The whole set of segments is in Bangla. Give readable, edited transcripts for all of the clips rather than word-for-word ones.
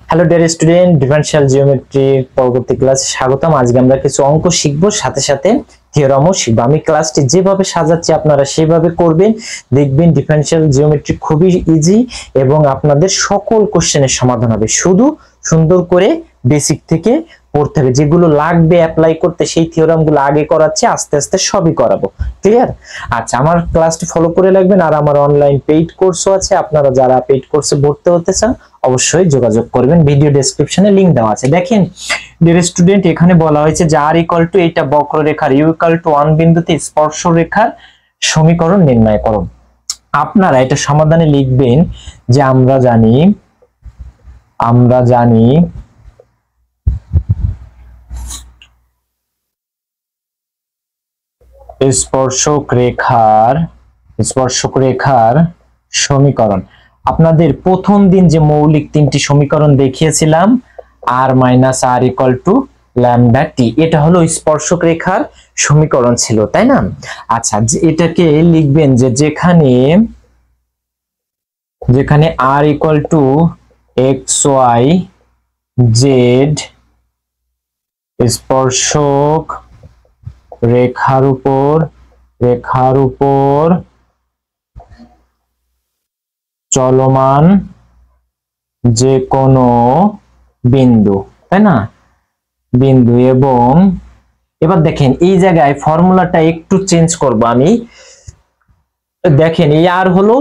হ্যালো ডিয়ার স্টুডেন্ট, ডিফারেনশিয়াল জিওমেট্রির পরবর্তী ক্লাসে স্বাগতম। আজকে আমরা কিছু অঙ্ক শিখব, সাথে সাথে থিওরামও শিখব। আমি ক্লাসটি যেভাবে সাজাচ্ছি আপনারা সেভাবে করবেন, দেখবেন ডিফারেনশিয়াল জিওমেট্রি খুবই ইজি এবং আপনাদের সকল কোশ্চেনের সমাধান হবে। শুধু সুন্দর করে বেসিক থেকে পড়তে হবে, যেগুলো লাগবে অ্যাপ্লাই করতে সেই থিওরামগুলো আগে করাচ্ছি, আস্তে আস্তে সবই করাবো। ক্লিয়ার? আচ্ছা, আমার ক্লাসটি ফলো করে রাখবেন। আর আমার অনলাইন পেইড কোর্সও আছে, আপনারা যারা পেইড কোর্সে ভর্তি হতে চান অবশ্যই যোগাযোগ করবেন, ভিডিও ডেসক্রিপশনে লিংক দেওয়া আছে। দেখেন ডিয়ার স্টুডেন্ট, এখানে বলা হয়েছে যে আর ইকুয়াল টু এটা বক্ররেখার ইউ ইকুয়াল টু 1 বিন্দুতে স্পর্শরেখার সমীকরণ নির্ণয় করো। আপনারা এটা সমাধানে লিখবেন যে আমরা জানি স্পর্শক রেখার সমীকরণ। আপনাদের প্রথম দিন যে মৌলিক তিনটি সমীকরণ দেখিয়েছিলাম, R minus R equal to lambda T, এটা হলো স্পর্শক রেখার সমীকরণ ছিল, তাই না? আচ্ছা, এটাকে লিখবেন যে যেখানে R equal to X Y Z স্পর্শক রেখার উপর চলমান যে কোনো বিন্দু, তাই না? বিন্দু। এবং এবার দেখেন এই জায়গায় ফর্মুলাটা একটু চেঞ্জ করব আমি। দেখেন এই আর হলো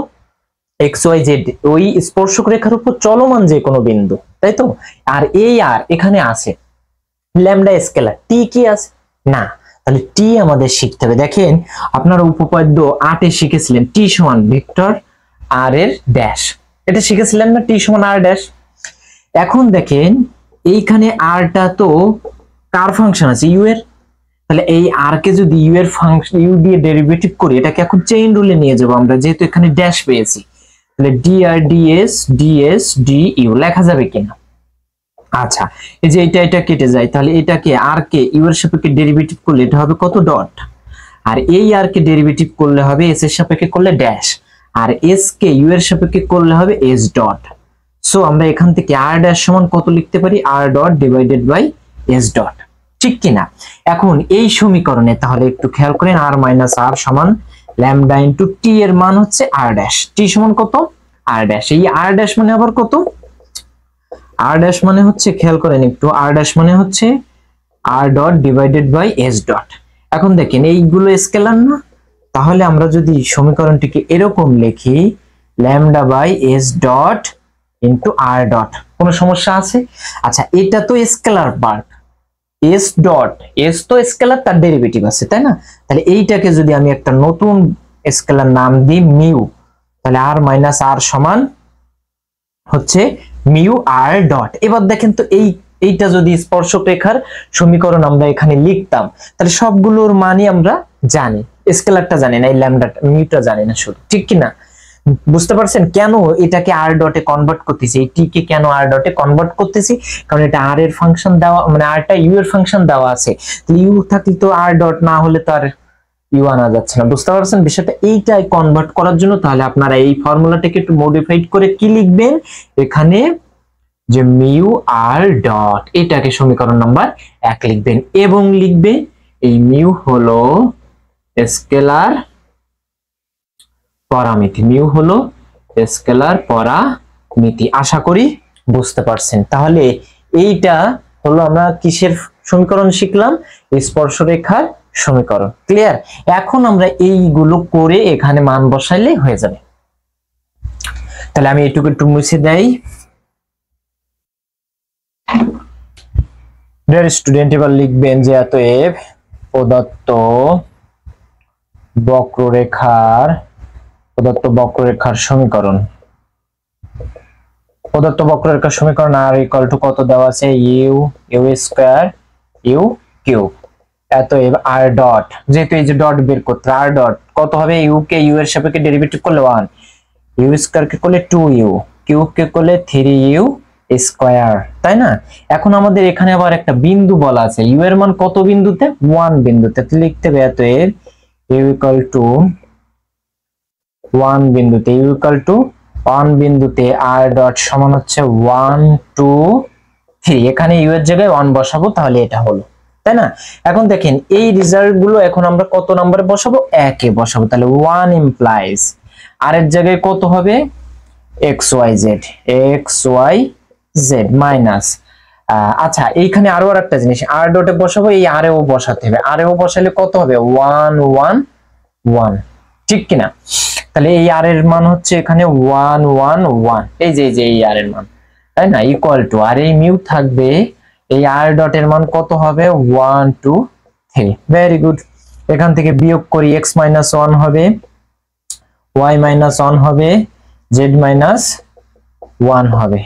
এক্স ওয়াই জেড, ওই স্পর্শক রেখার উপর চলমান যে কোনো বিন্দু, তাই তো? আর এই আর এখানে আছে ল্যামডা স্কেলার, টি কি আছে? না, তাহলে টি আমাদের শিখতে হবে। দেখেন আপনারা উপপাদ্য 8 এ শিখেছিলেন টি সমান ভেক্টর আর এর ড্যাশ, এটা শিখেছিলেন না, টি সমান আর ড্যাশ। এখন দেখেন এইখানে আরটা তো কার ফাংশন আছে? ইউ এর। তাহলে এই আর কে যদি ইউ এর ফাংশন ইউ দিয়ে ডেরিভেটিভ করি, এটাকে এখন চেইন রুলে নিয়ে যাব আমরা, যেহেতু এখানে ড্যাশ পেয়েছি। তাহলে D R DS D U লেখা যাবে কিনা? আচ্ছা, এই যে এটা কেটে যায়, তাহলে এটাকে আর কে ইউ এর সাপেক্ষে ডেরিভেটিভ করলে এটা হবে কত? ডট। আর এই আর কে ডেরিভেটিভ করলে হবে এস এর সাপেক্ষে করলে ড্যাশ, আর এস কে ইউ এর সাপেক্ষে করলে হবে এস ডট। সো আমরা এখান থেকে আর ড্যাশ সমান কত লিখতে পারি? R dot divided by S dot, ঠিক কিনা? এখন এই সমীকরণে তাহলে একটু খেয়াল করেন, আর মাইনাস আর সমান ল্যামডা ইনটু টি, এর মান হচ্ছে আর ড্যাশ। টি সমান কত? আর ড্যাশ। এই আর ড্যাশ মানে আবার কত? আর ড্যাশ মানে হচ্ছে, খেয়াল করেন একটু, আর ড্যাশ মানে হচ্ছে R dot divided by S dot. এখন দেখেন এইগুলো স্কেলার না, তাহলে আমরা যদি সমীকরণটিকে এরকম লিখি lambda by S dot into R dot, কোনো সমস্যা আছে? আচ্ছা, এটা তো scalar part, S dot, S তো স্কেলার, তার ডেরিভেটিভ আছে, তাই না? তাহলে এইটাকে যদি আমি একটা নতুন স্কেলার নাম দিই মিউ, তাহলে আর মাইনাস আর সমান হচ্ছে মিউ আর ডট। এবার দেখেন তো এইটা যদি স্পর্শক রেখার সমীকরণ আমরা এখানে লিখতাম, তাহলে সবগুলোর মানই আমরা জানি, স্কেলারটা জানি না, এই ল্যামডাটা মিউটা জানি না শুধু, ঠিক কি না? বুঝতে পারছেন কেন এটাকে আর ডটে কনভার্ট করতেছি, এই টি কে কেন আর ডটে কনভার্ট করতেছি? কারণ এটা আর এর ফাংশন দেওয়া, মানে আরটা ইউ এর ফাংশন দেওয়া আছে, তো ইউ থাকলে তো আর ডট না হলে তো আর ইউ আনা যাচ্ছে না। বুঝতে পারছেন বিষয়টা? এইটাই কনভার্ট করার জন্য তাহলে আপনারা এই ফর্মুলাটাকে একটু মডিফাইড করে কি লিখবেন এখানে, যে মিউ আর ডট, এটাকে সমীকরণ নাম্বার 1 লিখবেন এবং লিখবেন এই মিউ হলো স্কেলার পরামিতি, মিউ হলো স্কেলার পরামিতি। আশা করি বুঝতে পারছেন। তাহলে এইটা হলো আমরা কিসের সমীকরণ শিখলাম? স্পর্শরেখার সমীকরণ। ক্লিয়ার? এখন আমরা এইগুলো করে এখানে মান বসাইলে হয়ে যাবে। তাহলে আমি এটুকু একটু মুছে দেই। ডিয়ার স্টুডেন্ট, এবার লিখবেন যে অতএব প্রদত্ত বক্ররেখার সমীকরণ, প্রদত্ত বক্ররেখার সমীকরণ আর ইকুয়াল টু কত দেওয়া আছে? U square U cube. অতএব আর ডট, যেহেতু এই যে ডট বের করতে, আর ডট কত হবে? ইউ কে ইউ এর সাপেক্ষে ডেরিভেটিভ করলে 1, ইউ স্কয়ার কে করলে 2u, কিউব কে করলে 3u স্কয়ার, তাই না? এখন আমাদের এখানে আবার একটা বিন্দু বলা আছে, ইউ এর মান কত বিন্দুতে? 1 বিন্দুতে। লিখতে হবে অতএব ইউ ইকুয়াল টু 1 বিন্দুতে ইউ ইকুয়াল টু 1 বিন্দুতে r ডট সমান হচ্ছে 1 2 3, এখানে u এর জায়গায় 1 বসাবো, তাহলে এটা হলো, তাই না? এখন দেখেন এই রেজাল্ট গুলো এখন আমরা কত নম্বরে বসাবো? 1 এ বসাবো। তাহলে 1 ইমপ্লাইজ r এর জায়গায় কত হবে? xyz মাইনাস, আচ্ছা এইখানে আরো একটা জিনিস, r ডটে বসাবো, এই r এও বসাতে হবে। r এও বসালে কত হবে? 1 1 1, ঠিক কিনা? তাহলে এই r এর মান হচ্ছে এখানে 1 1 1, এই যে এই r এর মান, তাই না? ইকুয়াল টু, আর এই মিউ থাকবে, এই r ডটের মান কত হবে? 1 2 3। Very good. এখান থেকে বিয়োগ করি, x - 1 হবে, y - 1 হবে, z - 1 হবে,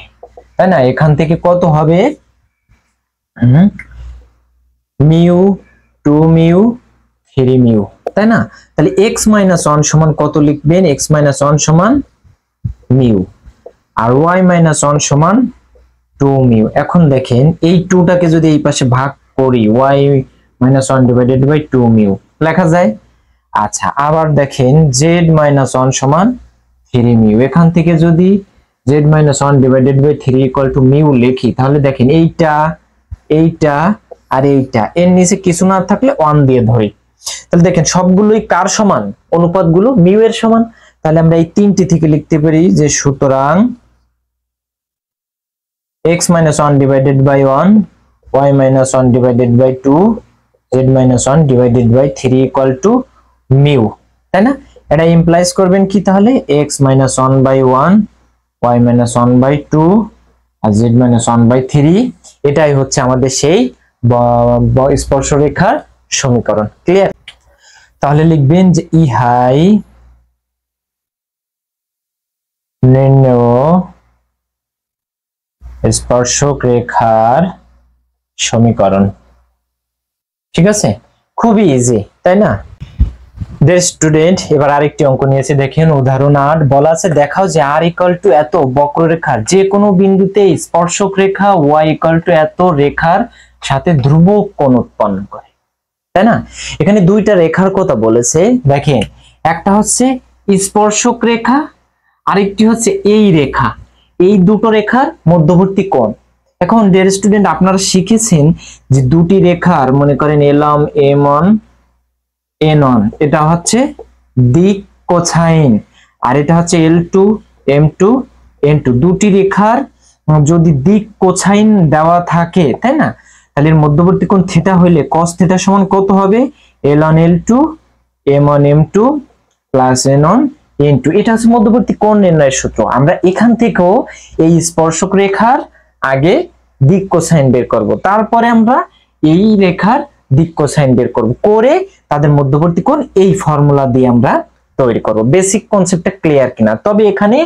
তাই না? এখান থেকে কত হবে? মিউ 2 মিউ 3 মিউ, তাই না? তাহলে x - 1 সমান কত লিখবেন? x - 1 সমান মিউ, আর y - 1 সমান 2 মিউ। এখন দেখেন এই 2টাকে যদি এই পাশে ভাগ করি, y - 1 ডিভাইডেড বাই 2 মিউ লেখা যায়। আচ্ছা আবার দেখেন z - 1 সমান 3 মিউ, এখান থেকে যদি z - 1 divided by 3 equal to mu লিখি, তাহলে দেখেন এইটা এইটা আর এইটা, এর নিচে কিছু না থাকলে 1 দিয়ে ধরি, তাহলে দেখেন সবগুলোই কার সমান? অনুপাতগুলো মিউ এর সমান। তাহলে আমরা এই তিনটি থেকে লিখতে পারি যে সুতরাং x - 1 divided by 1, y - 1 divided by 2, z - 1 divided by 3 equal to mu, তাই না? এটা ইমপ্লাইজ করবেন কি তাহলে? x - 1 বাই 1, y - 1 বাই 2 আর z - 1 বাই 3, এটাই হচ্ছে আমাদের সেই স্পর্শরেখার সমীকরণ। ক্লিয়ার? তাহলে লিখবেন যে ইহাই নির্ণেয় স্পর্শক রেখার সমীকরণ। ঠিক আছে, খুবই ইজি, তাই না? ডিয়ার স্টুডেন্ট, এবার আরেকটি অঙ্ক নিয়েছে, দেখেন উদাহরণ 8। বলা আছে দেখাও যে r ইকুয়াল টু এত বক্ররেখার যে কোনো বিন্দুতে স্পর্শক রেখা y ইকুয়াল টু এত রেখার সাথে ধ্রুবক কোণ উৎপন্ন করে, তাই না? এখানে দুইটা রেখার কথা বলেছে, দেখেন একটা হচ্ছে স্পর্শক রেখা, আরেকটি হচ্ছে এই রেখা, এই দুটো রেখার মধ্যবর্তী কোণ। এখন ডিয়ার স্টুডেন্ট, আপনারা শিখেছেন যে দুটি রেখার, মনে করেন এলম m1 n1, এটা হচ্ছে দিক কোসাইন, আর এটা হচ্ছে l2 m2 n2। দুটি রেখার যদি দিক কোসাইন দেওয়া থাকে, তাই না, তাহলে এর মধ্যবর্তী কোণ থিটা হইলে cos থিটা সমান কত হবে? l1 l2 m1 m2 plus n1 n2। এটা হচ্ছে মধ্যবর্তী কোণ নির্ণয়ের সূত্র। আমরা এখান থেকেও এই স্পর্শক রেখার আগে দিক কোসাইন বের করব, তারপরে আমরা এই রেখার দিক কোসাইন বের করব, করে তাদের মধ্যবর্তী কোণ এই ফর্মুলা দিয়ে আমরা তৈরি করব। বেসিক কনসেপ্টটা ক্লিয়ার কিনা? তবে এখানে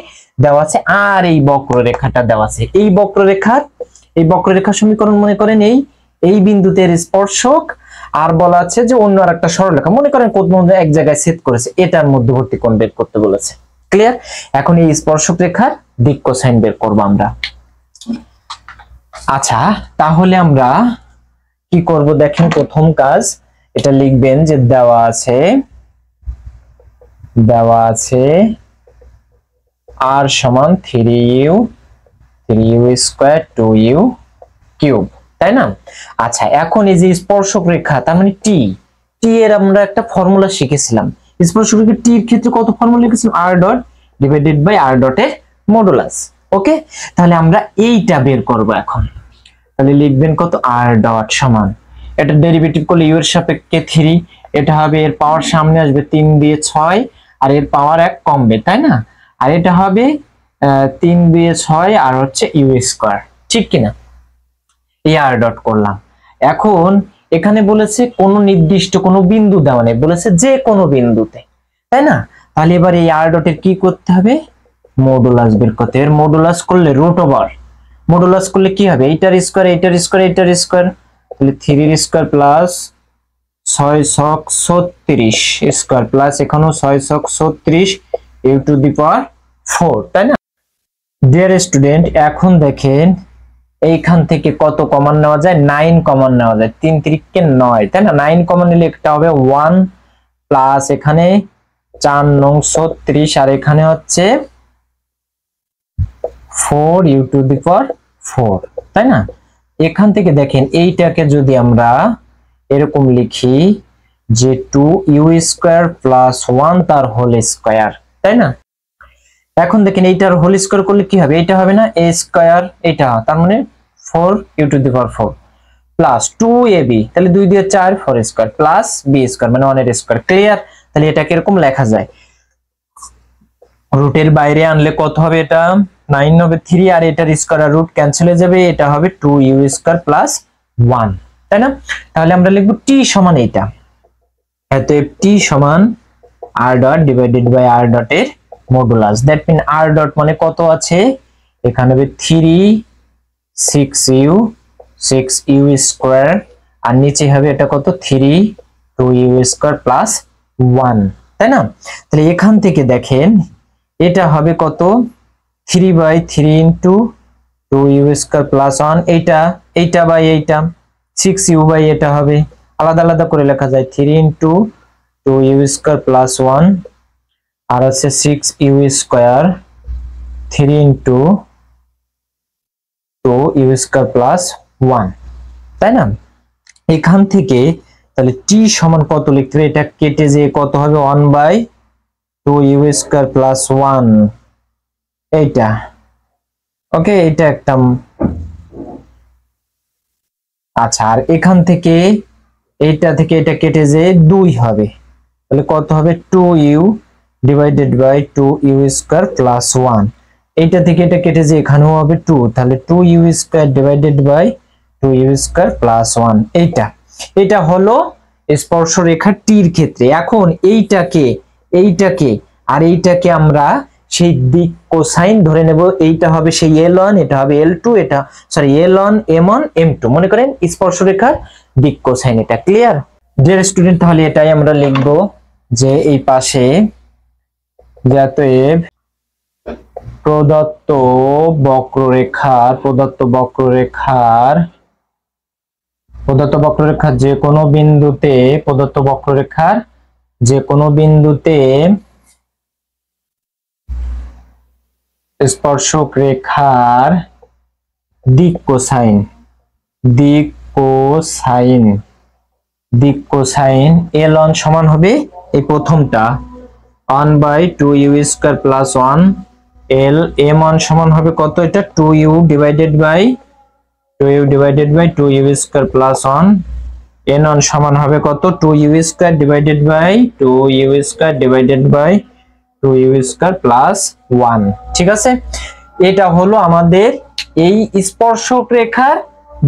দেওয়া আছে আর এই বক্ররেখাটা দেওয়া আছে, এই বক্ররেখার সমীকরণ মনে করেন এই বিন্দুতে স্পর্শক, আর বলা আছে যে অন্য আরেকটা সরলরেখা, মনে করেন কোন এক জায়গায় ছেদ করেছে, এটার মধ্যবর্তী কোণ বের করতে বলেছে। ক্লিয়ার? এখন এই স্পর্শক রেখার দিক কোসাইন বের করব আমরা। আচ্ছা তাহলে আমরা কি করব দেখেন, প্রথম কাজ এটা লিখবেন যে দেওয়া আছে r সমান 3u স্কয়ার 2u কিউব, তাই না? আচ্ছা এখন এই যে স্পর্শক রেখা, তার মানে টি এর আমরা একটা ফর্মুলা শিখেছিলাম। স্পর্শক রেখা টি এর ক্ষেত্রে কত ফর্মুলা লিখেছিলাম? r dot divided by r ডটের মডুলাস। ওকে, তাহলে আমরা এইটা বের করব এখন। তাহলে লিখবেন কত? r ডট সমান, এটা ডেরিভেটিভ করলে u এর সাপেক্ষে 3, এটা হবে, এর পাওয়ার সামনে আসবে 3 দিয়ে 6, আর এর পাওয়ার 1 কমবে, তাই না? আর এটা হবে 3 দিয়ে 6 আর হচ্ছে u স্কয়ার, ঠিক কিনা? এই r ডট করলাম। এখন এখানে বলেছে কোন নির্দিষ্ট কোন বিন্দু দেওয়া নেই, বলেছে যে কোনো বিন্দুতে, তাই না? তাহলে এবার এই r ডটের কি করতে হবে? মডুলাস বের করতে। এর মডুলাস করলে রুট ওভার, মডুলাস করলে কি হবে? এইটার স্কয়ার এইটার স্কয়ার এইটার স্কয়ার, তাহলে 3 এর স্কয়ার প্লাস 6 ছক 36 স্কয়ার প্লাস এখানেও 6 ছক 36 u টু দি পাওয়ার 4, তাই না? ডিয়ার স্টুডেন্ট, এখন দেখেন এইখান থেকে কত কমন নেওয়া যায়? 9 কমন নেওয়া যায়, 3 3 কে 9, তাই না? 9 কমন নিলে একটা হবে 1 প্লাস এখানে 4 9 36 আর এখানে হচ্ছে 4 u টু দি পাওয়ার 4, তাই না? এখান থেকে দেখেন এইটাকে যদি আমরা এরকম লিখি যে 2u স্কয়ার প্লাস 1 তার হোল স্কয়ার, তাই না? এখন দেখেন এইটার হোল স্কয়ার করলে কি হবে? এটা হবে না a স্কয়ার, এটা তার মানে 4u to the power 4 plus 2ab, তাহলে 2 দিয়ে 4 4 স্কয়ার প্লাস b স্কয়ার মানে 1 এর স্কয়ার। ক্লিয়ার? তাহলে এটাকে এরকম লেখা যায়। রুটের বাইরে আনলে কত হবে? এটা 9 হবে 3, আর এটার স্কয়ার রুট ক্যান্সেল হয়ে যাবে, এটা হবে 2u স্কয়ার প্লাস 1, তাই না? তাহলে আমরা লিখব t সমান এইটা, অতএব t সমান r dot divided by r dot এর modulus. That mean r dot মানে কত আছে? এখানে হবে 3 6u স্কয়ার, আর নিচে হবে এটা কত? 3 2u স্কয়ার প্লাস 1, তাই না? তাহলে এখান থেকে দেখেন এটা হবে কত? 3/3 ইনটু 2u স্কয়ার প্লাস 1, এইটা বাই এইটা 6u বাই এটা হবে, আলাদা আলাদা করে লেখা যায় 3 ইনটু 2u স্কয়ার প্লাস 1, আর আছে 6u square 3 into 2u square plus 1, তাই না? এখান থেকে তাহলে t সমান কত লিখতে হবে? এটা কেটে যে কত হবে? 1/2u স্কয়ার প্লাস 1, এইটা। ওকে, এটা একটা। আচ্ছা, আর এখান থেকে এইটা থেকে এটা কেটে যে 2 হবে, তাহলে কত হবে? 2u divided by 2u square plus 1, এইটা থেকে এটা কেটে যে এখানেও হবে 2, তাহলে 2u square divided by 2u square plus 1, এটা হলো স্পর্শরেখা টির ক্ষেত্রে। এখন এইটাকে আর এইটাকে আমরা সেই দিক কোসাইন ধরে নেব। এইটা হবে সেই L1, এটা হবে L2, এটা সরি L1 M1 M2, মনে করেন স্পর্শরেখার দিক কোসাইন এটা। Clear dear student? তাহলে এটাই আমরা লিখব যে এই পাশে অতএব প্রদত্ত বক্ররেখার যে কোনো বিন্দুতে স্পর্শক রেখার দিক কোসাইন L1 সমান হবে এই প্রথমটা 1/2u স্কয়ার প্লাস 1, M1 সমান হবে কত? এটা 2u divided by 2u square plus 1, N1 সমান হবে কত? 2u square divided by 2u square plus 1। ঠিক আছে, এটা হলো আমাদের এই স্পর্শক রেখার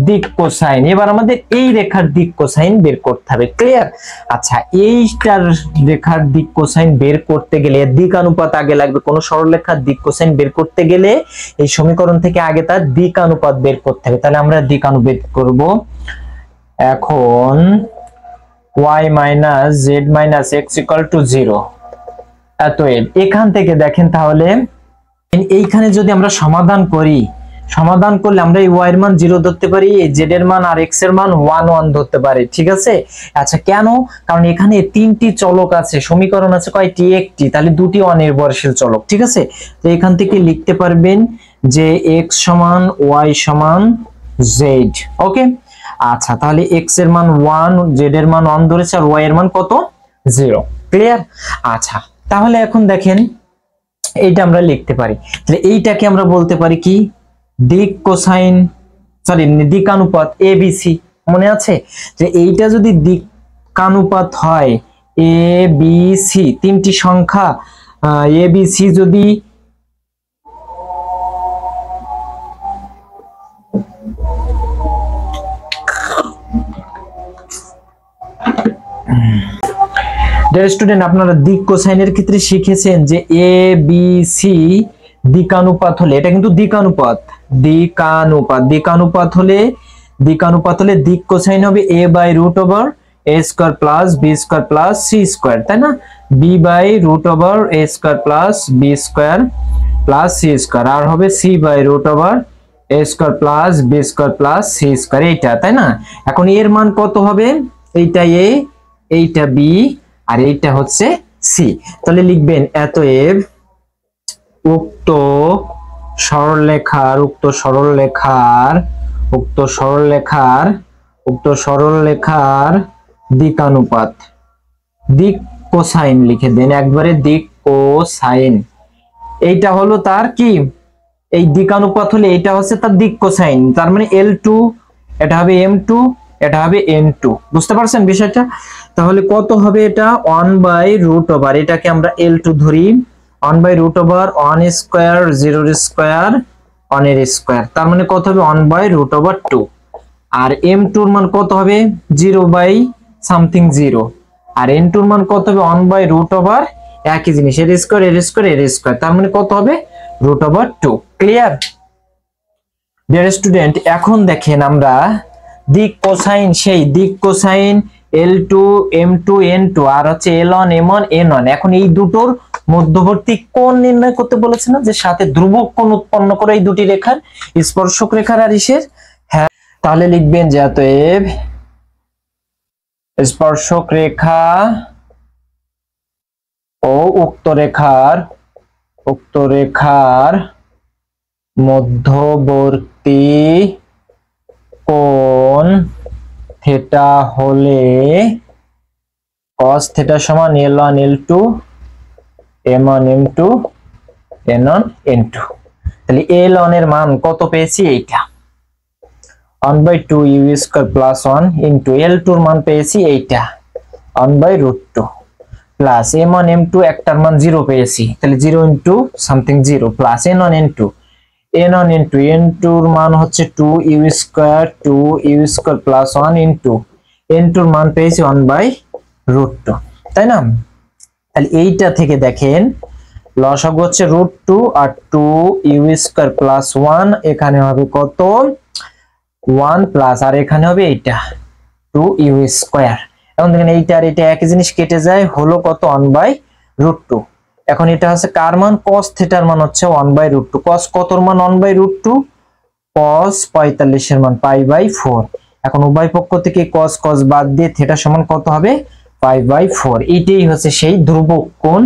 দিক কোসাইন। এবার আমাদের এই রেখার দিক কোসাইন বের করতে হবে। ক্লিয়ার? আচ্ছা, এইটার রেখার দিক কোসাইন বের করতে গেলে দিক অনুপাত আগে লাগবে। কোন সরলরেখার দিক কোসাইন বের করতে গেলে এই সমীকরণ থেকে আগে তার দিক অনুপাত বের করতে হবে। তাহলে আমরা দিক অনুপাত করব। এখন y - z - x = 0। অতএব এখান থেকে দেখেন, তাহলে এইখানে যদি আমরা সমাধান করলে আমরা এই y এর মান 0 ধরতে পারি, এই z এর মান আর x এর মান 1 1 ধরতে পারি। ঠিক আছে? আচ্ছা, কেন? কারণ এখানে তিনটি চলক আছে, সমীকরণ আছে কয়টি? একটি, তাহলে দুটি অনির্ভরশীল চলক। ঠিক আছে, তো এখান থেকে লিখতে পারবেন যে x সমান y সমান z। ওকে, আচ্ছা, তাহলে x এর মান 1, z এর মান 1 ধরেছে, আর y এর মান কত? 0। ক্লিয়ার? আচ্ছা, তাহলে এখন দেখেন এইটা আমরা লিখতে পারি। তাহলে এইটাকে আমরা বলতে পারি কি? দিক অনুপাত ABC। মনে আছে যে এইটা যদি দিকানুপাত হয় ABC, তিনটি সংখ্যা ABC যদি স্টুডেন্ট, আপনারা দিক কোসাইনের ক্ষেত্রে শিখেছেন যে ABC দিকানুপাত হলে, এটা কিন্তু দিকানুপাত হলে দিক কোসাইন হবে a/√a² plus b² plus c², তাই না? b/√a² plus b² plus c², আর হবে c/√a² plus b² plus c², এইটা, তাই না? এখন এর মান কত হবে? এইটা a, এইটা b, আর এইটা হচ্ছে c। তাহলে লিখবেন অতএব উক্ত সরলরেখার উক্ত সরলরেখার দিকানুপাত, দিক কোসাইন লিখে দেন একবারে, দিক কোসাইন। এইটা হলো তার কি, এই দিকানুপাত হলে এটা হচ্ছে তার দিক কোসাইন, তার মানে L2, এটা হবে M2, এটা হবে N2। বুঝতে পারছেন বিষয়টা? তাহলে কত হবে এটা, 1/√, এটাকে আমরা L2 ধরি, 1/√1 স্কয়ার 0 স্কয়ার 1 এর স্কয়ার, তার মানে কত হবে 1/√2। আর M2 এর মান কত হবে 0/something 0, আর N2 এর মান কত হবে 1/√, একই জিনিস, এর স্কয়ার এর স্কয়ার এর স্কয়ার, তার মানে কত হবে √2। Clear dear student? এখন দেখেন আমরা দিক কোসাইন, সেই দিক কোসাইন L2 M2 N2 আর হচ্ছে L1 M1 N1, এখন এই দুটোর মধ্যবর্তী কোণ নির্ণয় করতে বলেছে না, যে সাথে ধ্রুবক কোণ উৎপন্ন করে এই দুটি রেখার, স্পর্শক রেখার আর ইসের। হ্যাঁ, তাহলে লিখবেন যে অতএব স্পর্শক রেখা ও উক্ত রেখার মধ্যবর্তী কোণ থিটা হলে cos থিটা সমান L1 L2 M1 M2 N1 N2। তাহলে L1 এর মান কত পেয়েছি, এইটা 1/2 u square plus 1 into L2 এর মান পেয়েছি এইটা 1/√2 প্লাস M1 M2 একটার মান 0 পেয়েছি, তাহলে 0 into something 0 plus N1 N2 N2 এর মান হচ্ছে 2 u square plus 1 into N2 এর মান পেয়েছি 1/√2, তাই না? তাহলে এইটা থেকে দেখেন লসাগু হচ্ছে √2 আর 2 u স্কয়ার প্লাস 1, এখানে হবে কত 1 প্লাস, আর এখানে হবে এইটা 2 u স্কয়ার। এখন দেখেন এইটা আর এটা একই জিনিস কেটে যায়, হলো কত 1/√2। এখন এটা হচ্ছে কার মান, cos থিটার মান হচ্ছে 1/√2, cos কতর মান 1/√2, cos 45 এর মান π/4। এখন উভয় পক্ষ থেকে cos বাদ দিয়ে থিটা সমান কত হবে π/4। এইটাই হচ্ছে সেই ধ্রুবক কোণ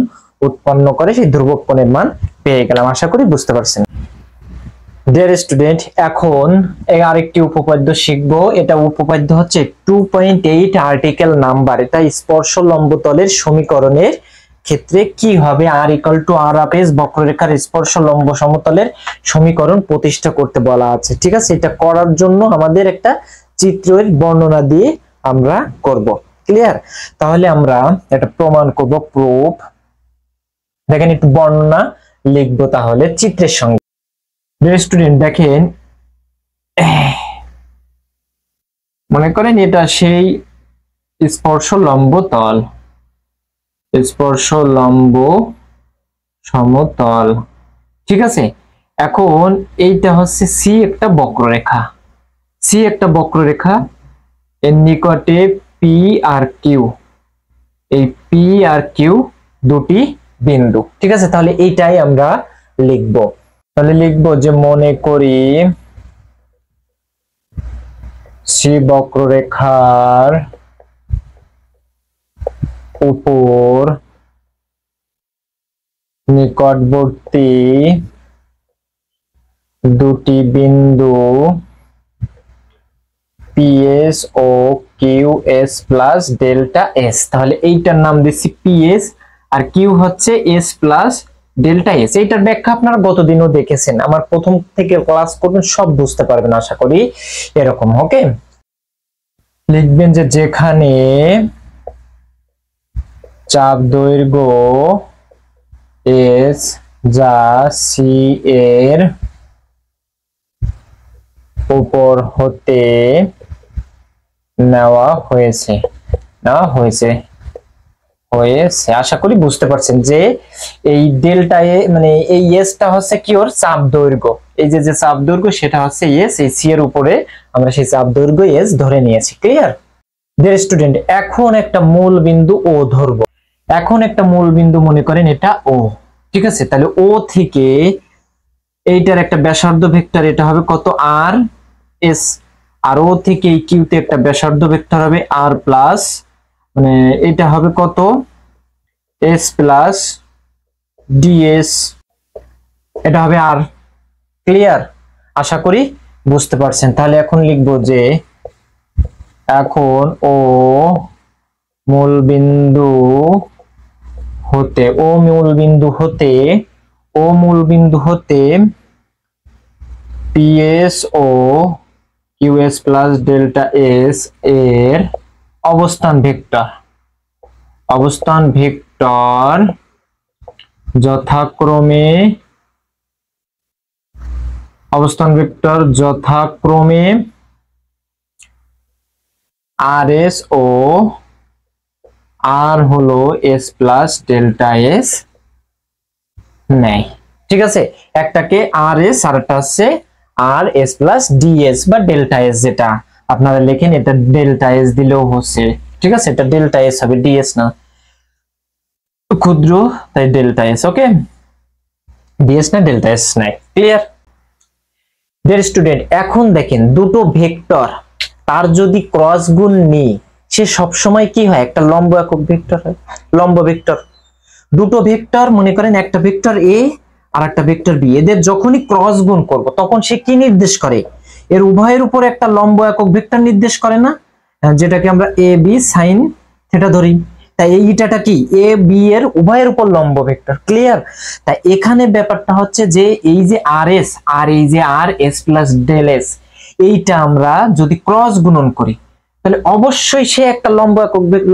উৎপন্ন করে, সেই ধ্রুবক কোণের মান পেয়ে গেলাম। আশা করি বুঝতে পারছেন। ডিয়ার স্টুডেন্ট, এখন আরেকটি উপপাদ্য শিখবো। এটা উপপাদ্য হচ্ছে 2.8 আর্টিকেল নাম্বার। এটা স্পর্শ লম্ব তলের সমীকরণের ক্ষেত্রে কি হবে, r = r বক্ররেখার স্পর্শ লম্ব সমতলের সমীকরণ প্রতিষ্ঠা করতে বলা আছে। ঠিক আছে, এটা করার জন্য আমাদের একটা চিত্রের বর্ণনা দিয়ে আমরা করব। ক্লিয়ার? তাহলে আমরা এটা প্রমাণ করব, প্রুফ। দেখেন একটু বর্ণনা লিখবো তাহলে চিত্রের সঙ্গে। ডিয়ার স্টুডেন্ট, দেখেন মনে করেন এটা সেই স্পর্শ লম্ব তল, স্পর্শ লম্ব সমতল। ঠিক আছে, এখন এইটা হচ্ছে সি একটা বক্ররেখা, এর নিকটে পি আর কিউ, এই পি আর কিউ দুটি বিন্দু। ঠিক আছে, তাহলে এইটাই আমরা লিখব। তাহলে লিখবো যে মনে করি সি বক্ররেখার উপর নিকটবর্তী দুটি বিন্দু পিএস ও কিউএস প্লাস ডেল্টা এস। তাহলে এইটার নাম দিচ্ছি পিএস, আর কিউ হচ্ছে এস প্লাস ডেল্টা এস। এইটার ব্যাখ্যা আপনারা গতদিনও দেখেছেন, আমার প্রথম থেকে ক্লাস করবেন, সব বুঝতে পারবেন আশা করি। এরকম ওকে, লিখবেন যে যেখানে চাপ দৈর্ঘ্য এস যা সি এর উপর হতে নেওয়া হয়েছে। আশা করি বুঝতে পারছেন যে এই ডেল্টা এ মানে এই এসটা হচ্ছে কি, ওর চাপ দৈর্ঘ্য। এই যে চাপ দৈর্ঘ্য সেটা হচ্ছে এস, এই সি এর উপরে আমরা সেই চাপ দৈর্ঘ্য এস ধরে নিয়েছি। ক্লিয়ার? ডিয়ার স্টুডেন্ট, এখন একটা মূল বিন্দু ও ধরবো। এখন একটা মূল বিন্দু মনে করেন এটা ও। ঠিক আছে, তাহলে ও থেকে এইটার একটা ব্যাসার্ধ ভেক্টর, এটা হবে কত আর এস, আর ও থেকে এই কিউতে একটা ব্যাসার্ধ ভেক্টর হবে আর প্লাস, মানে এটা হবে কত এস প্লাস ডিএস, এটা হবে আর। ক্লিয়ার? আশা করি বুঝতে পারছেন। তাহলে এখন লিখবো যে এখন ও মূলবিন্দু হতে পিএস ও কিউএস প্লাস ডেল্টা এস এর অবস্থান ভেক্টর যথাক্রমে আর এস ও আর হলো এস প্লাস ডেল্টা এস নেয়। ঠিক আছে, একটাকে আর এস আর একটা হচ্ছে আর এস প্লাস ডিএস বা ডেল্টা এস, যেটা আপনারা লেখেন এটা ডেল্টা এস দিলেও হচ্ছে। ঠিক আছে, এটা ডেল্টা এস হবে, ডিএস না, ক্ষুদ্র তাই ডেল্টা এস। ওকে, ডিএস না ডেল্টা এস নাই। ক্লিয়ার? ডিয়ার স্টুডেন্ট, এখন দেখেন দুটো ভেক্টর তার যদি ক্রস গুণ নিই সে সব সময় কি হয়? একটা লম্ব একক ভেক্টর হয়, লম্ব ভেক্টর। দুটো ভেক্টর মনে করেন একটা ভেক্টর এ আর একটা ভেক্টর বি, এদের যখনই ক্রস গুণ করব তখন সে কি নির্দেশ করে? এর উভয়ের উপর একটা লম্ব একক ভেক্টর নির্দেশ করে না, যেটাকে আমরা এ বি সাইন থিটা ধরি। তাই এইটাটা কি? এ বি এর উভয়ের উপর লম্ব ভেক্টর। ক্লিয়ার? তাই এখানে ব্যাপারটা হচ্ছে যে এই যে আর এস আর এই যে আর এস প্লাস ডেল এস, এইটা আমরা যদি ক্রস গুণন করি তাহলে অবশ্যই সে একটা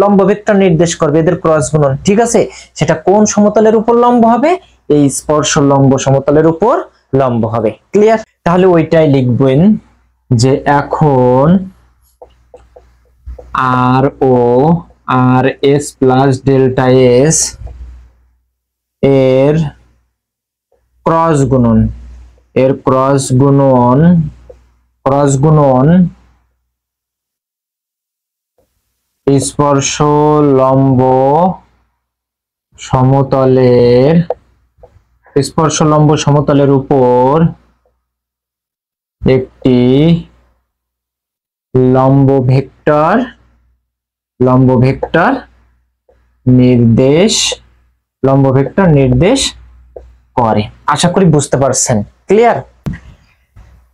লম্ব ভেক্টর নির্দেশ করবে, এদের ক্রস গুণন। ঠিক আছে, সেটা কোন সমতলের উপর লম্ব হবে? এই স্পর্শ লম্ব সমতলের উপর লম্ব হবে। ক্লিয়ার? তাহলে ওইটাই লিখবেন যে এখন আর ও আর এস প্লাস ডেল্টা এস এর ক্রস গুণন স্পর্শ লম্ব সমতলের উপর একটি লম্ব ভেক্টর নির্দেশ করে। আশা করি বুঝতে পারছেন। ক্লিয়ার?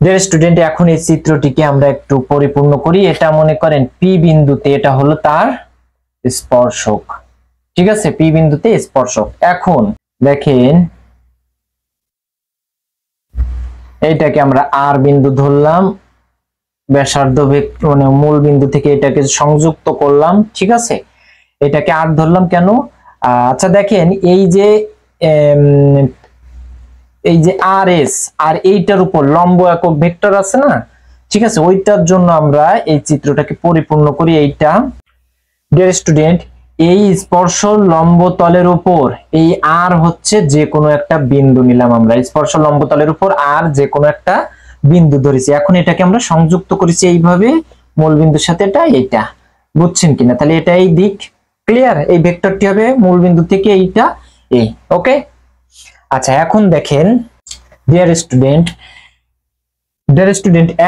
ডিয়ার স্টুডেন্ট, এখন এই চিত্রটিকে আমরা একটু পরিপূর্ণ করি। এটা মনে করেন পি বিন্দুতে, এটা হলো তার স্পর্শক। ঠিক আছে, পি বিন্দুতে স্পর্শক। এখন দেখেন এইটাকে আমরা আর বিন্দু ধরলাম, ব্যাসার্ধ মানে মূল বিন্দু থেকে এটাকে সংযুক্ত করলাম। ঠিক আছে, এটাকে আর ধরলাম কেন? আচ্ছা দেখেন এই যে আর এস আর এইটার উপর লম্ব একক ভেক্টর আছে না? ঠিক আছে, ওইটার জন্য আমরা এই চিত্রটাকে পরিপূর্ণ করি। এইটা ডিয়ার স্টুডেন্ট, এই স্পর্শ লম্ব তলের উপর এই আর হচ্ছে যে কোনো একটা বিন্দু নিলাম আমরা, স্পর্শ লম্ব তলের উপর আর যে কোনো একটা বিন্দু ধরেছি। এখন এটাকে আমরা সংযুক্ত করেছি এইভাবে মূল বিন্দুর সাথে। এইটা বুঝছেন কিনা? তাহলে এটা এই দিক। ক্লিয়ার? এই ভেক্টরটি হবে মূল বিন্দু থেকে এইটা এই। ওকে, আচ্ছা এখন দেখেন ডিয়ার স্টুডেন্ট,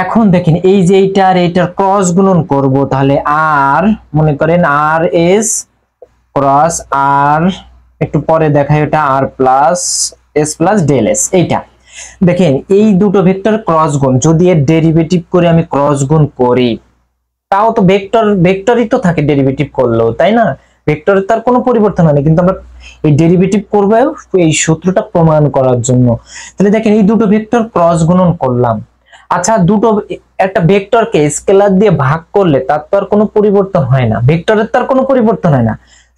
এখন দেখেন এই যে এইটা আর এইটার ক্রস গুণন করব, তাহলে আর মনে করেন আর এস ক্রস আর, একটু পরে দেখাই ওটা R plus S plus del S. এইটা দেখেন এই দুটো ভেক্টর ক্রস গুণ, যদি এর ডেরিভেটিভ করে আমি ক্রস গুণ করি তাও তো ভেক্টরই তো থাকে ডেরিভেটিভ করলেও, তাই না? ভেক্টরের তার কোনো পরিবর্তন হয়নি, কিন্তু আমরা এই ডেরিভেটিভ করব এই সূত্রটা প্রমাণ করার জন্য। তাহলে দেখেন এই দুটো ভেক্টর ক্রস গুণন করলাম। আচ্ছা, একটা ভেক্টরকে স্কেলার দিয়ে ভাগ করলে তার তো আর কোনো পরিবর্তন হয় না, ভেক্টরের তার কোনো পরিবর্তন হয় না।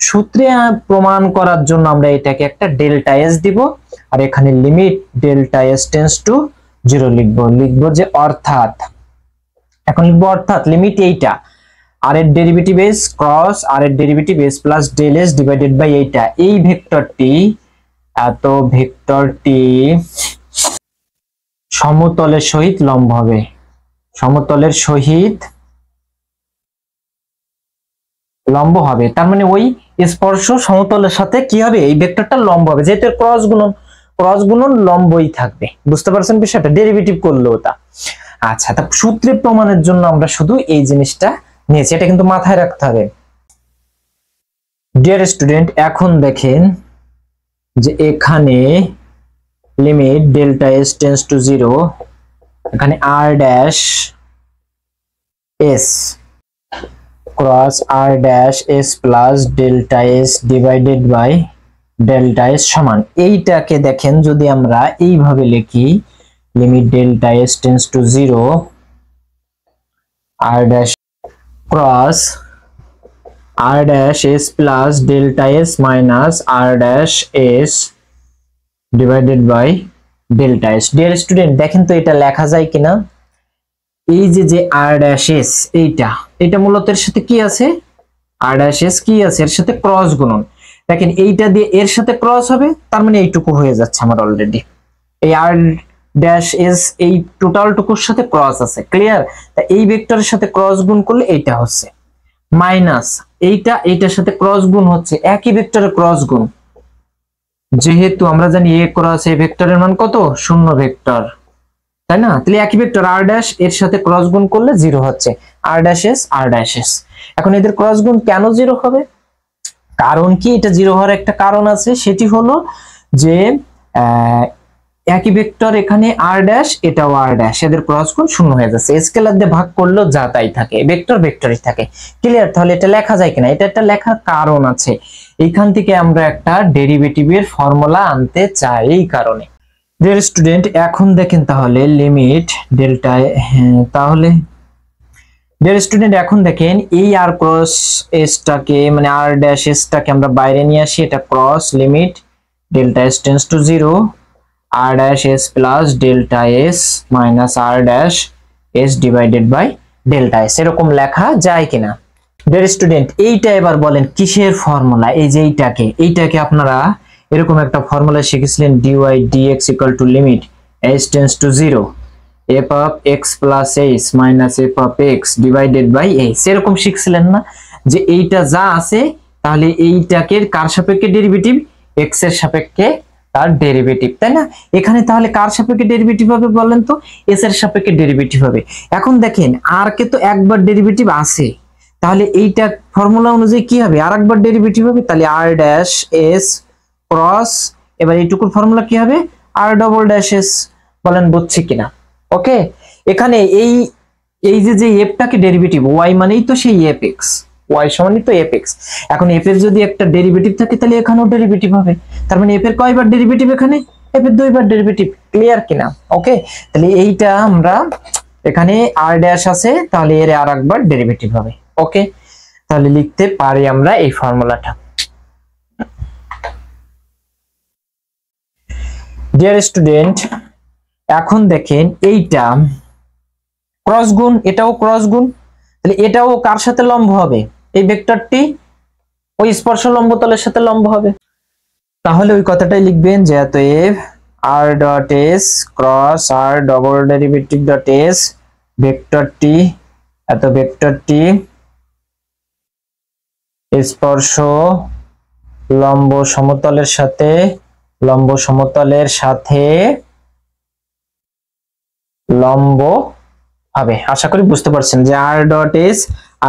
সূত্রে প্রমাণ করার জন্য আমরা এটাকে একটা ডেল্টা এস দিব, আর এখানে limit delta S tends to 0 লিখবো যে অর্থাৎ, এখন লিখবো অর্থাৎ লিমিট এইটা আর এর ডেরিভেটিভ এস ক্রস আর এর derivative S plus del S divided by এইটা, এই ভেক্টরটি সমতলের সহিত লম্ব হবে, সমতলের সহিত লম্ব হবে। তার মানে ওই স্পর্শ সমতলের সাথে কি হবে? এই ভেক্টরটা লম্ব হবে, যেহেতু ক্রস গুণন লম্বই থাকবে। বুঝতে পারছেন বিষয়টা? ডেরিভেটিভ করলেও তা। আচ্ছা, তা সূত্রে প্রমাণের জন্য আমরা শুধু এই জিনিসটা নিয়েছি, এটা কিন্তু মাথায় রাখতে হবে। ডিয়ার স্টুডেন্ট, এখন দেখেন যে এখানে limit delta S tends to 0, এখানে R dash S cross R dash S plus delta S divided by delta S সমান, এইটাকে দেখেন যদি আমরা এইভাবে লিখি limit delta S tends to 0 R dash cross R dash S plus delta S minus R dash S divided by delta S. Dear student দেখেন তো এটা লেখা যায় কিনা। এই যে আর ড্যাশ এস এইটা মূলত এর সাথে কি আছে, আর ড্যাশ এস কি আছে, এর সাথে ক্রস গুণন। দেখেন এইটা দিয়ে এর সাথে ক্রস হবে, তার মানে এইটুকু হয়ে যাচ্ছে আমার অলরেডি। এই আর ড্যাশ এস এই টোটাল টুকুর সাথে ক্রস আছে, ক্লিয়ার। তা এই ভেক্টরের সাথে ক্রস গুণ করলে এইটা হচ্ছে মাইনাস এইটার সাথে ক্রস গুণ হচ্ছে একই ভেক্টরের ক্রস গুণ, যেহেতু আমরা জানি এ ক্রস এ ভেক্টরের মান কত, শূন্য ভেক্টর, তাই না? তাহলে একই ভেক্টর আর ড্যাশ এর সাথে ক্রস গুণ করলে 0 হচ্ছে, আর ড্যাশ এস। এখন এদের ক্রস গুণ কেন 0 হবে? কারণ কি, এটা 0 হওয়ার একটা কারণ আছে, সেটি হলো যে একই ভেক্টর এখানে আর ড্যাশ এটাও আর ড্যাশ, এদের ক্রস গুণ 0 হয়ে যাচ্ছে। স্কেলার দিয়ে ভাগ করলেও যা তাই থাকে, ভেক্টরই থাকে, ক্লিয়ার। তাহলে এটা লেখা যায় কিনা, এটা একটা লেখার কারণ আছে। এইখান থেকে আমরা একটা ডেরিভেটিভের ফর্মুলা আনতে চাই এই কারণে। ডিয়ার স্টুডেন্ট এখন দেখেন তাহলে লিমিট ডেল্টা, তাহলে ডিয়ার স্টুডেন্ট এখন দেখেন এই আর ক্রস এসটাকে মানে আর ড্যাশ এসটাকে আমরা বাইরে নিয়ে আসি, এটা cross limit delta S tends to 0 R dash S plus delta S minus R dash S divided by delta S, এরকম লেখা যায় কিনা। ডিয়ার স্টুডেন্ট এইটা এবার বলেন কিসের ফর্মুলা? এই যে এইটাকে আপনারা এরকম একটা ফর্মুলা শিখেছিলেন, dy dx equal to limit s tends to 0 f of x plus h minus f of x divided by h, এরকম শিখছিলেন না? যে এইটা যা আছে তাহলে এইটাকে কার সাপেক্ষে ডেরিভেটিভ, x এর সাপেক্ষে তার ডেরিভেটিভ, তাই না? এখানে তাহলে কার সাপেক্ষে ডেরিভেটিভ হবে বলেন তো, s এর সাপেক্ষে ডেরিভেটিভ হবে। এখন দেখেন r কে তো একবার ডেরিভেটিভ আছে, তাহলে এইটা ফর্মুলা অনুযায়ী কি হবে, আরেকবার ডেরিভেটিভ হবে, তাহলে r ড্যাশ s ক্রস, এবার এইটুকুর ফর্মুলা কি হবে, r ডবল ড্যাশ s। বলেন বুঝছি কিনা? ওকে, এখানে এই যে এফটাকে ডেরিভেটিভ y মানেই তো সেই fx, y সমানই তো fx। এখন f এর যদি একটা ডেরিভেটিভ থাকে তাহলে এখানেও ডেরিভেটিভ হবে, তার মানে f এর কয়বার ডেরিভেটিভ, এখানে f এর 2বার ডেরিভেটিভ, ক্লিয়ার কিনা? ওকে, তাহলে এইটা আমরা এখানে r ড্যাশ আছে, তাহলে এর আরেকবার ডেরিভেটিভ হবে। ওকে, তাহলে লিখতে পারি আমরা এই ফর্মুলাটা। ডিয়ার স্টুডেন্ট এখন দেখেন এইটা ক্রস গুণ, এটাও ক্রস গুণ, তাহলে এটাও কার সাথে লম্ব হবে, এই ভেক্টরটি ওই স্পর্শ লম্ব তলের সাথে লম্ব হবে। তাহলে ওই কথাটাই লিখবেন যে এত f r dot s cross r double derivative dot s ভেক্টরটি, এত ভেক্টরটি স্পর্শ লম্ব সমতলের সাথে লম্ব হবে। আশা করি বুঝতে পারছেন যে r dot s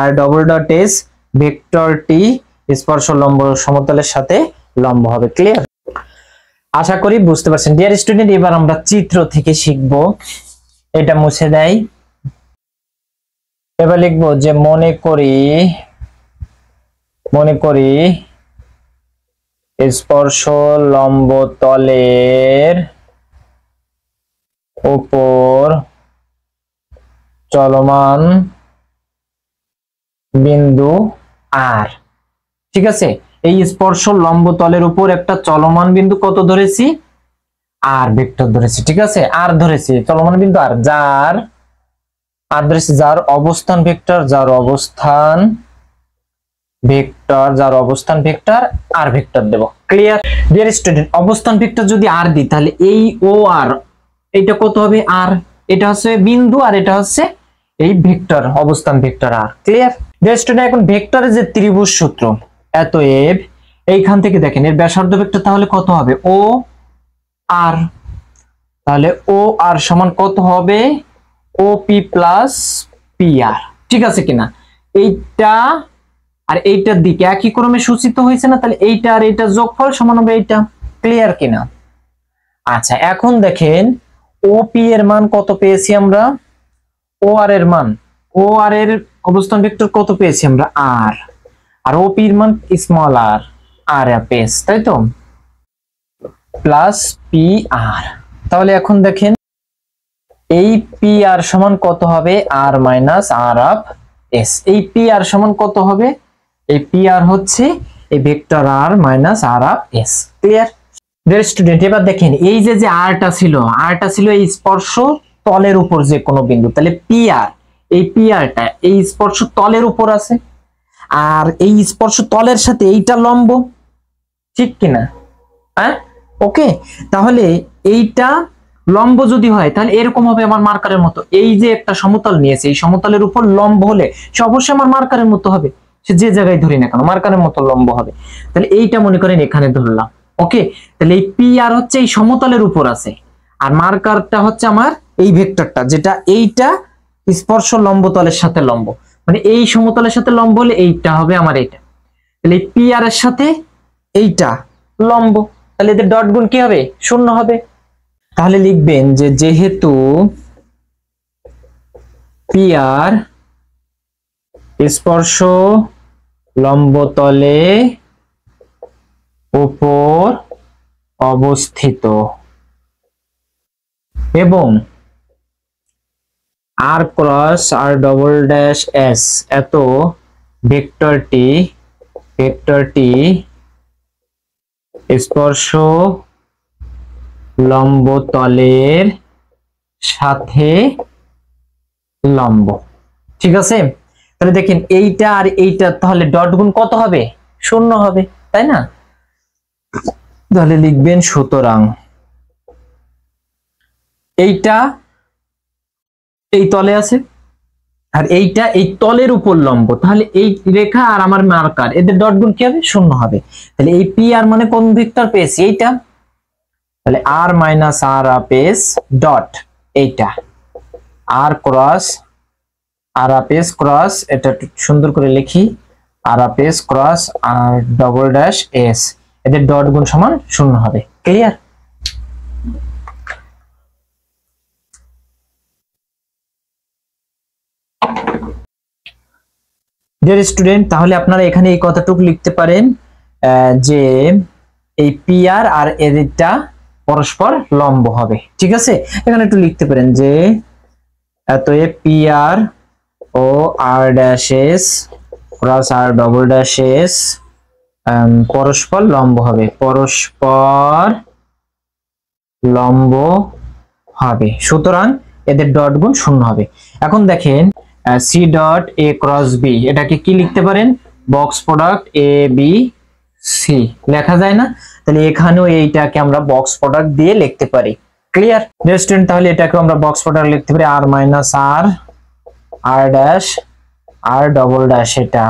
r double dot s ভেক্টরটি স্পর্শ লম্ব সমতলের সাথে লম্ব হবে, ক্লিয়ার? আশা করি বুঝতে পারছেন। ডিয়ার স্টুডেন্ট এবার আমরা চিত্র থেকে শিখব, এটা মুছে দেই। এবার লিখব যে মনে করি স্পর্শ লম্ব তলের উপর চলমান বিন্দু আর, ঠিক আছে? এই স্পর্শ লম্ব তলের উপর একটা চলমান বিন্দু কত ধরেছি, আর ভেক্টর ধরেছি, ঠিক আছে? আর ধরেছি চলমান বিন্দু আর, যার অবস্থান ভেক্টর, আর ভেক্টর দেব, ক্লিয়ার? ডিয়ার স্টুডেন্ট অবস্থান ভেক্টর যদি আর দিই তাহলে এই ও আর এটা কত হবে, আর এটা হচ্ছে বিন্দু আর এটা হচ্ছে এই ভেক্টর, অবস্থান ভেক্টর আর, ক্লিয়ার? ডিয়ার স্টুডেন্ট এখন ভেক্টরের যে ত্রিভুজ সূত্র, এত এফ এইখান থেকে দেখেন এর ব্যাসার্ধ ভেক্টর তাহলে কত হবে, ও আর, তাহলে ও আর সমান কত হবে, O P plus P R, ঠিক আছে কিনা? এইটা আর এইটার দিকে একই ক্রমে সূচিত হয়েছে না, তাহলে এইটা আর এইটা যোগফল সমান হবে এইটা, ক্লিয়ার কিনা? আচ্ছা এখন দেখেন ওপি এর মান কত পেয়েছি আমরা, ও আর এর মান, ও আর এর অবস্থান ভেক্টর কত পেয়েছি আমরা আর, আর ওপি এর মান স্মল আর, আর পেস, তাই তো, প্লাস পি আর। তাহলে এখন দেখেন এই পি আর সমান কত হবে, R minus R of S. এই পি আর সমান কত হবে, এই পি আর হচ্ছে এই vector R minus R of S. Clear dear student? এবার দেখেন এই যে যে আরটা ছিল এই স্পর্শ তলের উপর যে কোনো বিন্দু, তাহলে পি আর, এই পি আরটা এই স্পর্শ তলের উপর আছে, আর এই স্পর্শ তলের সাথে এইটা লম্ব, ঠিক কিনা? হ্যাঁ, ওকে। তাহলে এইটা লম্ব যদি হয় তাহলে এরকম হবে আমার মার্কারের মতো। এই যে একটা সমতল নিয়েছে, এই সমতলের উপর লম্ব হলে সে অবশ্যই আমার মার্কারের মতো হবে, সে যে জায়গায় ধরি না কেন মার্কারের মতো লম্ব হবে। তাহলে এইটা মনে করেন এখানে ধরলাম, ওকে। তাহলে এই পি আর হচ্ছে এই সমতলের উপর আছে, আর মার্কারটা হচ্ছে আমার এই ভেক্টরটা, যেটা এইটা স্পর্শ লম্ব তলের সাথে লম্ব, মানে এই সমতলের সাথে লম্ব হলে এইটা হবে আমার এইটা। তাহলে এই পি আর এর সাথে এইটা লম্ব, তাহলে এদের ডট গুণ কি হবে, শূন্য হবে। তাহলে লিখবেন যে যেহেতু পি আর স্পর্শ লম্বতলে উপর অবস্থিত এবং আর ক্রস আর ডবল ড্যাশ এস এত ভেক্টরটি স্পর্শ লম্বতলের সাথে লম্ব, ঠিক আছে। তাহলে দেখেন এইটা আর এইটা তাহলে ডট গুণ কত হবে, শূন্য হবে, তাই না? তাহলে লিখবেন সুতরাং এইটা এই তলে আছে আর এইটা এই তলের উপর লম্ব, তাহলে এই রেখা আর আমার মার্কার এদের ডট গুণ কি হবে, শূন্য হবে। তাহলে এই পি আর মানে কোন ভেক্টর পেয়েছি, এইটা, তাহলে আর মাইনাস আর পেস ডট এইটা আর ক্রস আর পেস ক্রস, এটা একটু সুন্দর করে লিখি, আর পেস ক্রস আর ডবল ড্যাশ এস, এদের ডট গুণ সমান শূন্য হবে। ক্লিয়ার? ডিয়ার স্টুডেন্ট, তাহলে আপনারা এখানে এই কথাটুকু লিখতে পারেন যে এই পি আর আর এদেরটা পরস্পর লম্ব হবে, ঠিক আছে। এখানে একটু লিখতে পারেন যে অতএব পি আর ও আর ড্যাশ এস ক্রস আর ডবল ড্যাশ এস পরস্পর লম্ব হবে, পরস্পর লম্ব হবে, সুতরাং এদের ডট গুণ শূন্য হবে। এখন দেখেন C dot A cross B, এটাকে কি লিখতে পারেন, box product A B C লেখা যায় না? তাহলে এখানেও এইটাকে আমরা বক্স প্রোডাক্ট দিয়ে লিখতে পারি। Clear student? তাহলে এটাকে আমরা বক্স প্রোডাক্ট লিখতে পারি আর মাইনাস আর আর ড্যাশ আর ডবল ড্যাশ, এটা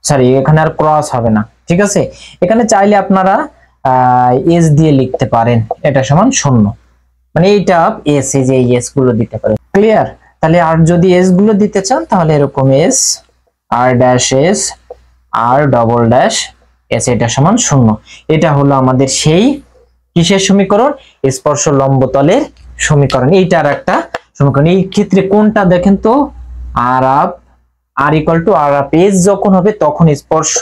সরি এখানে আর ক্রস হবে না, ঠিক আছে। এখানে চাইলে আপনারা এস দিয়ে লিখতে পারেন, এটা সমান শূন্য, মানে এইটা এস, এই যে এস গুলো দিতে পারেন। ক্লিয়ার? তাহলে আর যদি এস গুলো দিতে চান তাহলে এরকম এস আর ড্যাশ এস আর ডবল ড্যাশ এস, এটা সমান শূন্য। এটা হলো আমাদের সেই কিসের সমীকরণ, স্পর্শ লম্বতলের সমীকরণ। এইটার একটা সমীকরণ। এই ক্ষেত্রে কোনটা দেখেন তো, আর আর ইকুয়াল টু আর এস যখন হবে তখন স্পর্শ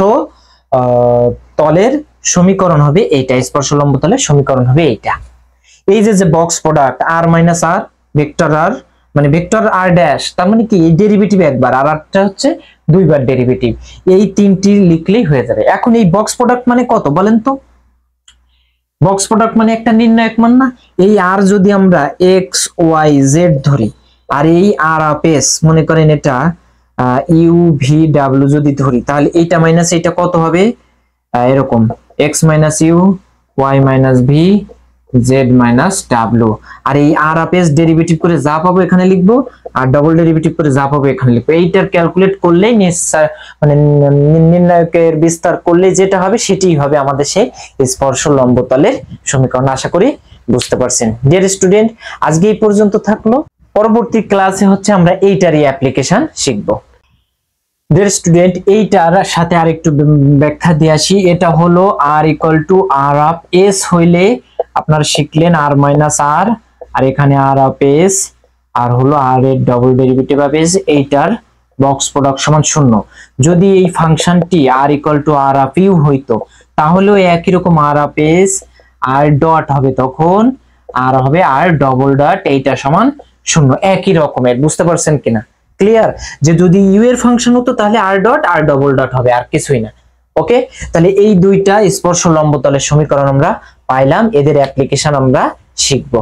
তলের সমীকরণ হবে এইটা, স্পর্শ লম্বতলের সমীকরণ হবে এইটা। এই যে বক্স প্রোডাক্ট আর মাইনাস আর ভেক্টর আর, মানে ভেক্টর আর ড্যাশ, তার মানে কি এই ডেরিভেটিভ একবার আর আরটা হচ্ছে দুইবার ডেরিভেটিভ, এই তিনটি লিখলেই হয়ে যাবে। এখন এই বক্স প্রোডাক্ট মানে কত বলেন তো? বক্স প্রোডাক্ট মানে একটা নির্ণায়ক মান না? এই আর যদি আমরা এক্স ওয়াই জেড ধরি, আর এই আর এস মনে করেন এটা ইউ ভি ডাব্লিউ যদি ধরি, তাহলে এইটা মাইনাস এইটা কত হবে, এরকম X minus U Y minus V Z minus W. আর এই আর এস ডেরিভেটিভ করে যা পাবো এখানে লিখবো, আর ডবল ডেরিভেটিভ করে যা পাবো এখানে লিখবো। এইটার ক্যালকুলেট করলেই মানে নির্ণায়কের বিস্তার করলেই যেটা হবে সেটাই হবে আমাদের সেই স্পর্শ লম্বতলের সমীকরণ। আশা করি বুঝতে পারছেন। ডিয়ার স্টুডেন্ট, আজকে এই পর্যন্ত থাকলো। পরবর্তী ক্লাসে হচ্ছে আমরা এইটারই অ্যাপ্লিকেশন শিখবো। ডিয়ার স্টুডেন্ট, এইটার সাথে আরেকটু ব্যাখ্যা দিয়ে আসি। এটা হলো r = r অফ s হইলে আপনারা শিখলেন r - r, আর এখানে r অফ s আর হলো r এর ডবল ডেরিভেটিভ অফ s, এইটার বক্স প্রোডাক্ট সমান 0। যদি এই ফাংশনটি r = r অফ u হইতো তাহলেও একই রকম r of s r dot হবে, তখন r হবে r ডবল ডট, এইটা সমান 0, একই রকমের। বুঝতে পারছেন কিনা? ক্লিয়ার? যে যদি u এর ফাংশন হতো তাহলে r dot r double dot হবে, আর কিছুই না। ওকে, তাহলে এই দুইটা স্পর্শ লম্ব তলের সমীকরণ আমরা পাইলাম, এদের অ্যাপ্লিকেশন আমরা শিখব।